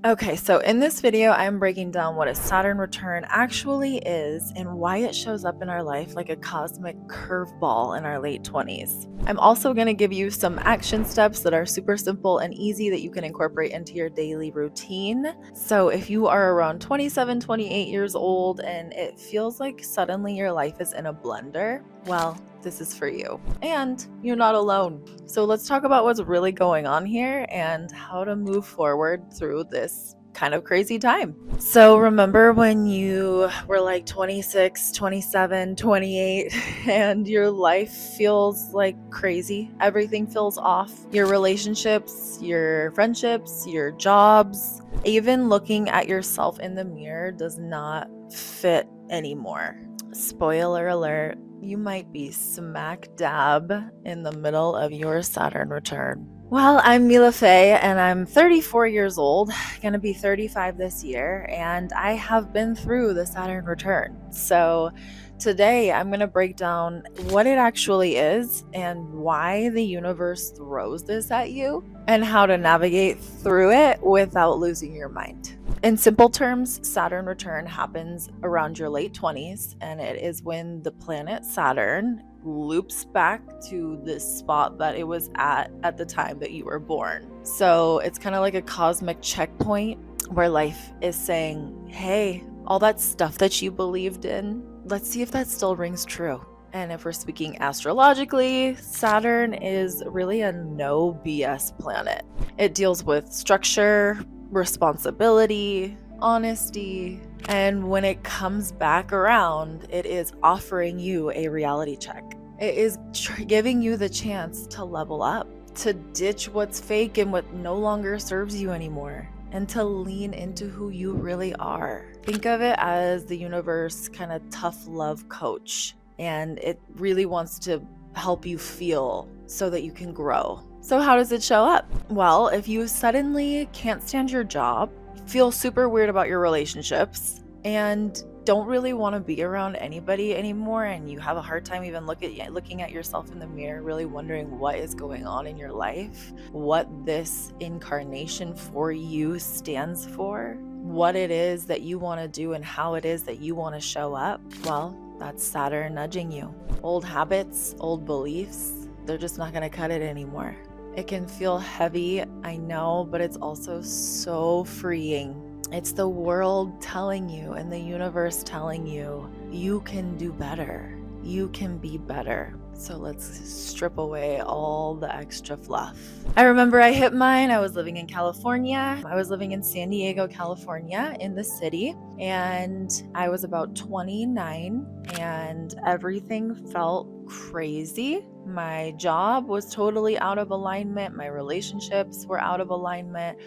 Okay, so in this video, I'm breaking down what a Saturn return actually is and why it shows up in our life like a cosmic curveball in our late 20s. I'm also going to give you some action steps that are super simple and easy that you can incorporate into your daily routine. So if you are around 27, 28 years old and it feels like suddenly your life is in a blender, well, this is for you. And you're not alone. So let's talk about what's really going on here and how to move forward through this kind of crazy time. So remember when you were like 26, 27, 28 and your life feels like crazy? Everything feels off. Your relationships, your friendships, your jobs, even looking at yourself in the mirror does not fit anymore. Spoiler alert, you might be smack dab in the middle of your Saturn return. Well, I'm Mila Faye and I'm 34 years old, gonna be 35 this year, and I have been through the Saturn return. So today I'm gonna break down what it actually is and why the universe throws this at you and how to navigate through it without losing your mind. In simple terms, Saturn return happens around your late 20s, and it is when the planet Saturn loops back to the spot that it was at the time that you were born. So it's kind of like a cosmic checkpoint where life is saying, hey, all that stuff that you believed in, let's see if that still rings true. And if we're speaking astrologically, Saturn is really a no BS planet. It deals with structure, responsibility, honesty, and when it comes back around, it is offering you a reality check. It is giving you the chance to level up, to ditch what's fake and what no longer serves you anymore, and to lean into who you really are. Think of it as the universe kind of tough love coach, and it really wants to help you feel so that you can grow. So how does it show up? Well, if you suddenly can't stand your job, feel super weird about your relationships, and don't really want to be around anybody anymore, and you have a hard time even looking at yourself in the mirror, really wondering what is going on in your life, what this incarnation for you stands for, what it is that you want to do, and how it is that you want to show up, well, that's Saturn nudging you. Old habits, old beliefs, they're just not going to cut it anymore. It can feel heavy, I know, but it's also so freeing. It's the world telling you and the universe telling you, you can do better. You can be better. So let's strip away all the extra fluff. I remember I hit mine. I was living in California. I was living in San Diego, California, in the city. And I was about 29 and everything felt crazy. My job was totally out of alignment. My relationships were out of alignment.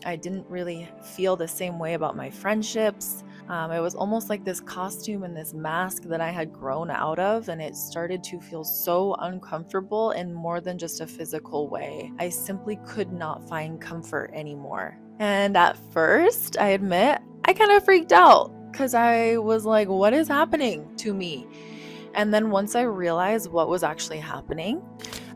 I didn't really feel the same way about my friendships. It was almost like this costume and this mask that I had grown out of, and it started to feel so uncomfortable in more than just a physical way. I simply could not find comfort anymore. And at first, I admit, I kind of freaked out because I was like, what is happening to me? And then once I realized what was actually happening,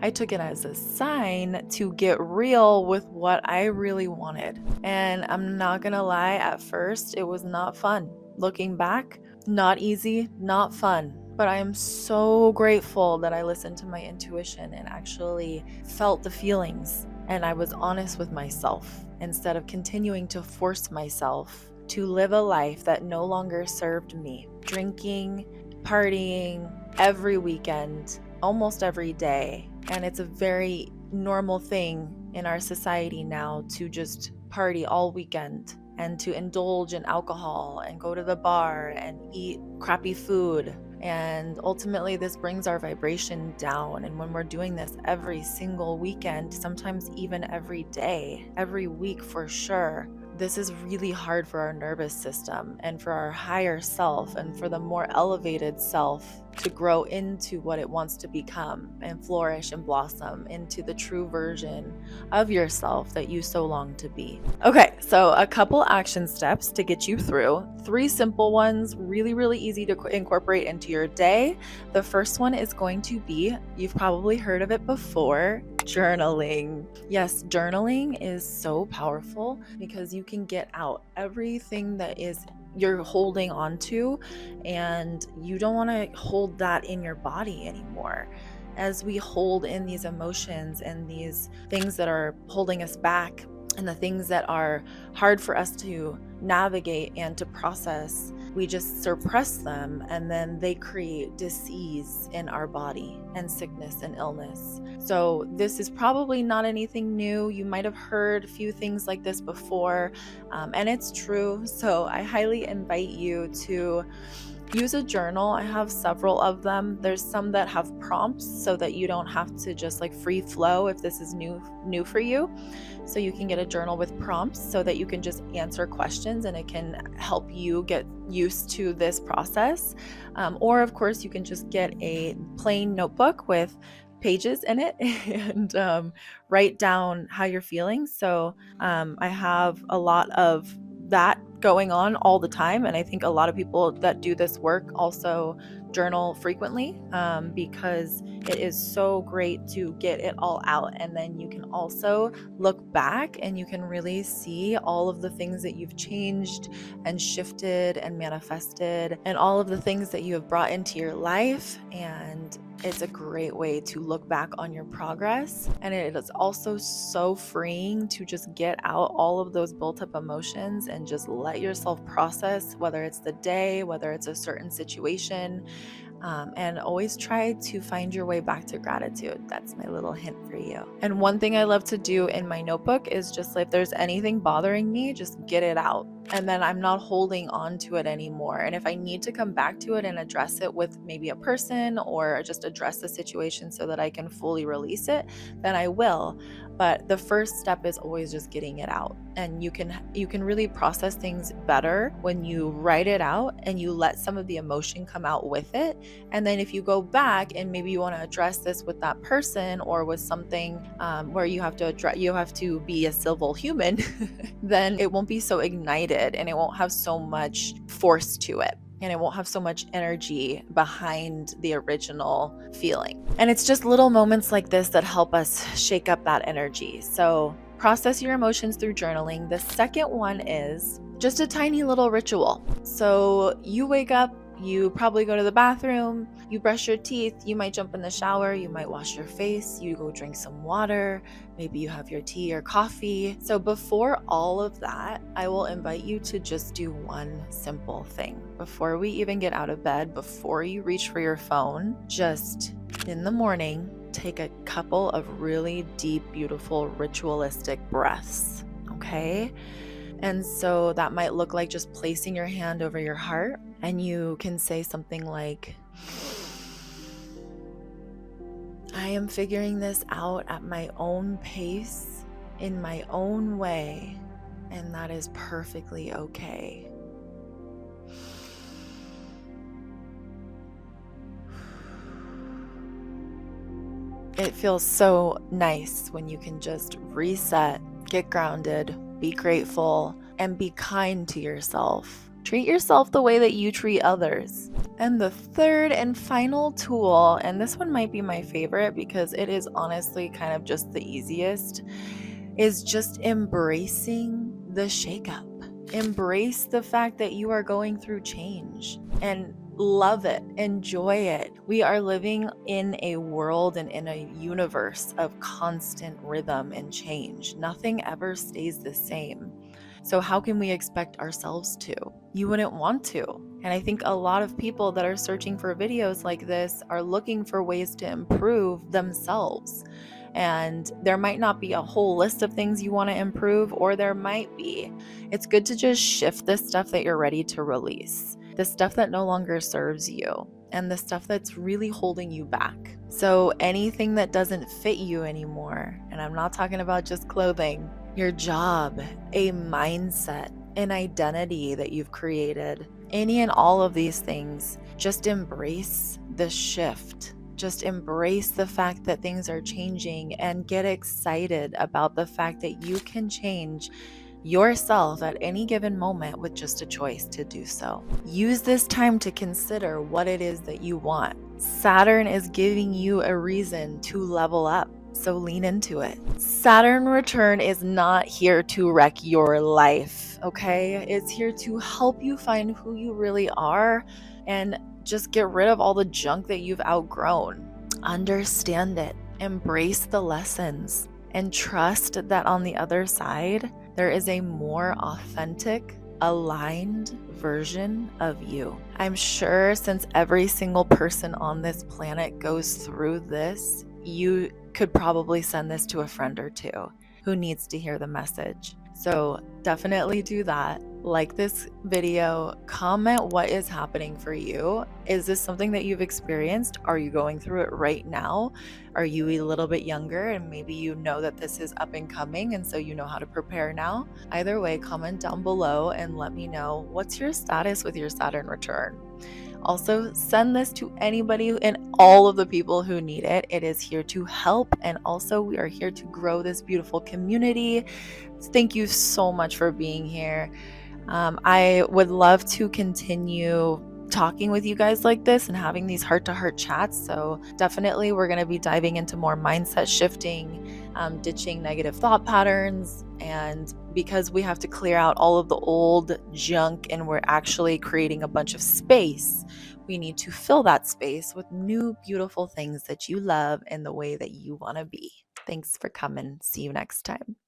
I took it as a sign to get real with what I really wanted. And I'm not gonna lie, at first, it was not fun. Looking back, not easy, not fun. But I am so grateful that I listened to my intuition and actually felt the feelings. And I was honest with myself instead of continuing to force myself to live a life that no longer served me. Drinking, partying every weekend, almost every day. And it's a very normal thing in our society now to just party all weekend and to indulge in alcohol and go to the bar and eat crappy food. And ultimately, this brings our vibration down. And when we're doing this every single weekend, sometimes even every day, every week for sure, this is really hard for our nervous system and for our higher self and for the more elevated self to grow into what it wants to become and flourish and blossom into the true version of yourself that you so long to be. Okay, so a couple action steps to get you through. 3 simple ones, really, really easy to incorporate into your day. The first one is going to be, you've probably heard of it before, Journaling. Yes, journaling is so powerful because you can get out everything that is you're holding on to, and you don't want to hold that in your body anymore. As we hold in these emotions and these things that are holding us back, and the things that are hard for us to navigate and to process, we just suppress them, and then they create disease in our body and sickness and illness. So this is probably not anything new. You might have heard a few things like this before, and it's true. So I highly invite you to use a journal. I have several of them. There's some that have prompts so that you don't have to just like free flow if this is new for you. So you can get a journal with prompts so that you can just answer questions, and it can help you get used to this process. Or of course, you can just get a plain notebook with pages in it and write down how you're feeling. So I have a lot of that going on all the time, and I think a lot of people that do this work also journal frequently, because it is so great to get it all out. And then you can also look back and you can really see all of the things that you've changed and shifted and manifested, and all of the things that you have brought into your life. And it's a great way to look back on your progress. And it is also so freeing to just get out all of those built up emotions and just let yourself process, whether it's the day, whether it's a certain situation. And always try to find your way back to gratitude. That's my little hint for you. And one thing I love to do in my notebook is just like, if there's anything bothering me, just get it out. And then I'm not holding on to it anymore. And if I need to come back to it and address it with maybe a person, or just address the situation so that I can fully release it, then I will. But the first step is always just getting it out. And you can really process things better when you write it out and you let some of the emotion come out with it. And then if you go back and maybe you want to address this with that person, or with something where you have to be a civil human, then it won't be so ignited and it won't have so much force to it. And it won't have so much energy behind the original feeling. And it's just little moments like this that help us shake up that energy. So process your emotions through journaling. The second one is just a tiny little ritual. So you wake up, you probably go to the bathroom, you brush your teeth, you might jump in the shower, you might wash your face, you go drink some water, maybe you have your tea or coffee. So before all of that, I will invite you to just do one simple thing. Before we even get out of bed, before you reach for your phone, just in the morning, take a couple of really deep, beautiful, ritualistic breaths, okay? And so that might look like just placing your hand over your heart, and you can say something like, I am figuring this out at my own pace, in my own way, and that is perfectly okay. It feels so nice when you can just reset, get grounded, be grateful, and be kind to yourself. Treat yourself the way that you treat others. And the third and final tool, and this one might be my favorite because it is honestly kind of just the easiest, is just embracing the shakeup. Embrace the fact that you are going through change and love it, enjoy it. We are living in a world and in a universe of constant rhythm and change. Nothing ever stays the same. So how can we expect ourselves to? You wouldn't want to. And I think a lot of people that are searching for videos like this are looking for ways to improve themselves. And there might not be a whole list of things you want to improve, or there might be. It's good to just shift the stuff that you're ready to release, the stuff that no longer serves you, and the stuff that's really holding you back. So anything that doesn't fit you anymore, and I'm not talking about just clothing, your job, a mindset, an identity that you've created, any and all of these things, just embrace the shift. Just embrace the fact that things are changing, and get excited about the fact that you can change yourself at any given moment with just a choice to do so. Use this time to consider what it is that you want. Saturn is giving you a reason to level up. So lean into it. Saturn Return is not here to wreck your life, okay? It's here to help you find who you really are and just get rid of all the junk that you've outgrown. Understand it, embrace the lessons, and trust that on the other side, there is a more authentic, aligned version of you. I'm sure since every single person on this planet goes through this, you could probably send this to a friend or two who needs to hear the message. So definitely do that. Like this video, comment what is happening for you. Is this something that you've experienced? Are you going through it right now? Are you a little bit younger and maybe you know that this is up and coming and so you know how to prepare now? Either way, comment down below and let me know what's your status with your Saturn return. Also, send this to anybody and all of the people who need it. It is here to help, and also we are here to grow this beautiful community. Thank you so much for being here. I would love to continue talking with you guys like this and having these heart-to-heart chats. So definitely we're going to be diving into more mindset shifting, ditching negative thought patterns. And because we have to clear out all of the old junk and we're actually creating a bunch of space, we need to fill that space with new beautiful things that you love and the way that you want to be. Thanks for coming. See you next time.